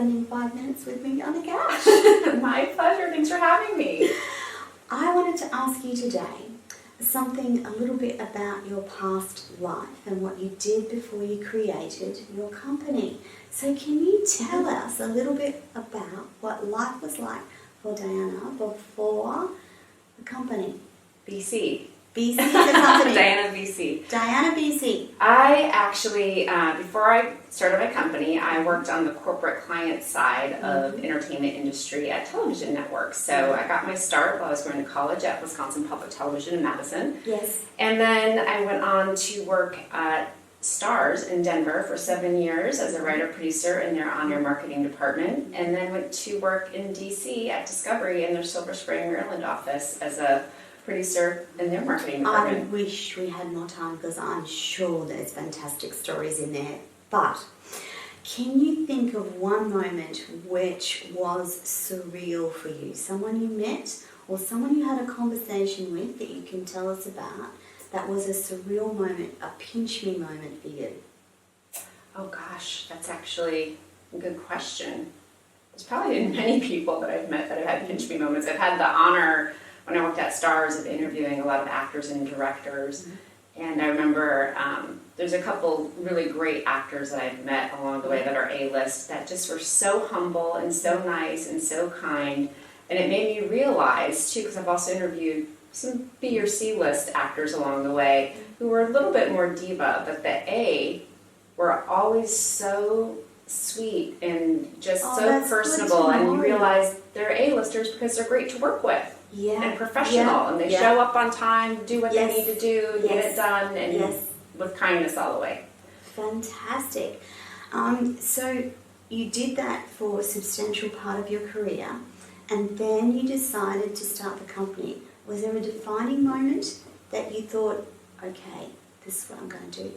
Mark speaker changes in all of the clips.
Speaker 1: spending 5 minutes with me on the couch.
Speaker 2: My pleasure. Thanks for having me.
Speaker 1: I wanted to ask you today something a little bit about your past life and what you did before you created your company. So can you tell us a little bit about what life was like for Diana before the company?
Speaker 2: BC.
Speaker 1: BC, the company.
Speaker 2: Diana BC.
Speaker 1: Diana BC.
Speaker 2: I actually, before I started my company, I worked on the corporate client side of entertainment industry at television networks. So I got my start while I was going to college at Wisconsin Public Television in Madison.
Speaker 1: Yes.
Speaker 2: And then I went on to work at Starz in Denver for 7 years as a writer-producer in their on-air marketing department. And then went to work in DC at Discovery in their Silver Spring, Maryland office as a producer in their marketing department.
Speaker 1: I wish we had more time because I'm sure there's fantastic stories in there. But can you think of one moment which was surreal for you? Someone you met or someone you had a conversation with that you can tell us about that was a surreal moment, a pinch me moment for you?
Speaker 2: Oh gosh, that's actually a good question. There's probably been many people that I've met that have had pinch me moments. I've had the honor when I worked at Starz of interviewing a lot of actors and directors. And I remember there's a couple really great actors that I've met along the way that are A-list that just were so humble and so nice and so kind. And it made me realize, too, because I've also interviewed some B or C-list actors along the way who were a little bit more diva, but the A were always so sweet and just so personable. And you realize they're A-listers because they're great to work with.
Speaker 1: Yeah.
Speaker 2: And professional, and they show up on time, do what they need to do, get it done, and with kindness all the way.
Speaker 1: Fantastic. So you did that for a substantial part of your career, and then you decided to start the company. Was there a defining moment that you thought, okay, this is what I'm going to do?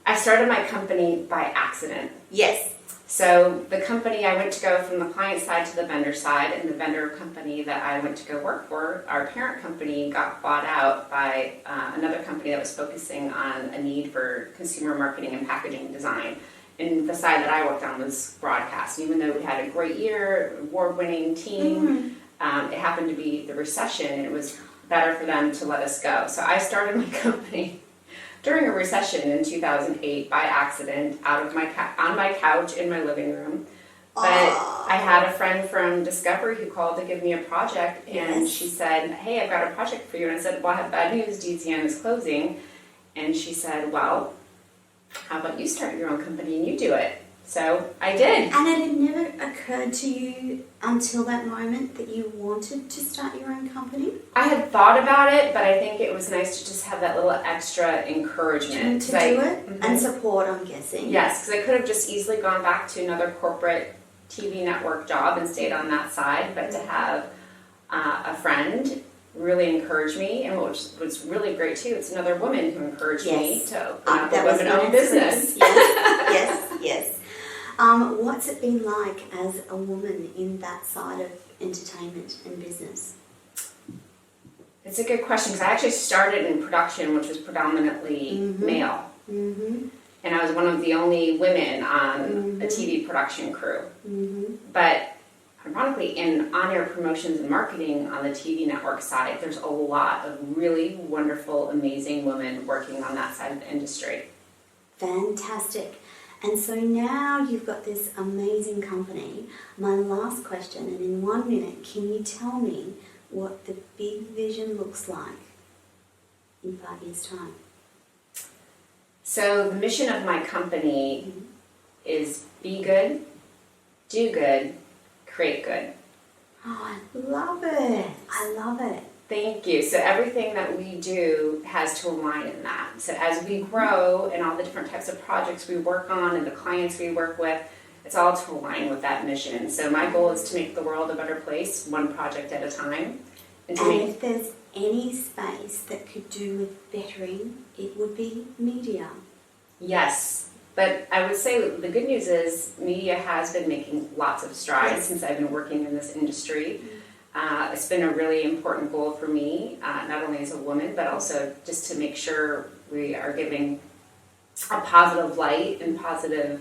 Speaker 2: I started my company by accident.
Speaker 1: Yes.
Speaker 2: So the company, I went to go from the client side to the vendor side, and the vendor company that I went to go work for, our parent company, got bought out by another company that was focusing on a need for consumer marketing and packaging design. And the side that I worked on was broadcast. Even though we had a great year, award-winning team, it happened to be the recession, and it was better for them to let us go. So I started my company during a recession in 2008 by accident, on my couch in my living room. But I had a friend from Discovery who called to give me a project, and she said, hey, I've got a project for you. And I said, well, I have bad news, DCN is closing. And she said, well, how about you start your own company and you do it? So I did.
Speaker 1: And it had never occurred to you until that moment that you wanted to start your own company?
Speaker 2: I had thought about it, but I think it was nice to just have that little extra encouragement.
Speaker 1: To do it and support, I'm guessing.
Speaker 2: Yes, because I could have just easily gone back to another corporate TV network job and stayed on that side, but to have a friend really encourage me, and what was really great too, it's another woman who encouraged me to open up a women-owned business.
Speaker 1: Yes. What's it been like as a woman in that side of entertainment and business?
Speaker 2: It's a good question, because I actually started in production, which was predominantly male. And I was one of the only women on a TV production crew. But ironically, in on-air promotions and marketing on the TV network side, there's a lot of really wonderful, amazing women working on that side of the industry.
Speaker 1: Fantastic. And so now you've got this amazing company. My last question, and in 1 minute, can you tell me what the big vision looks like in 5 years' time?
Speaker 2: So the mission of my company is be good, do good, create good.
Speaker 1: Oh, I love it. I love it.
Speaker 2: Thank you. So everything that we do has to align in that. So as we grow and all the different types of projects we work on and the clients we work with, it's all to align with that mission. So my goal is to make the world a better place, one project at a time.
Speaker 1: And if there's any space that could do with bettering, it would be media.
Speaker 2: Yes. But I would say the good news is media has been making lots of strides since I've been working in this industry. It's been a really important goal for me, not only as a woman, but also just to make sure we are giving a positive light and positive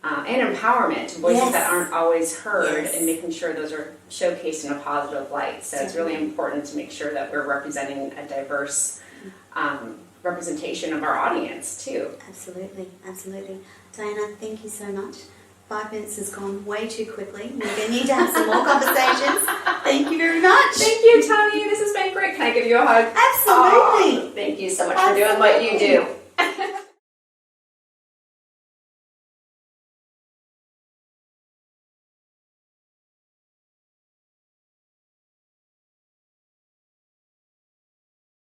Speaker 2: and empowerment to voices that aren't always heard, and making sure those are showcased in a positive light. So it's really important to make sure that we're representing a diverse representation of our audience too.
Speaker 1: Absolutely, absolutely. Diana, thank you so much. 5 minutes has gone way too quickly. We're going to need to have some more conversations. Thank you very much.
Speaker 2: Thank you, Toni. This has been great. Can I give you a hug?
Speaker 1: Absolutely.
Speaker 2: Oh, thank you so much for doing what you do.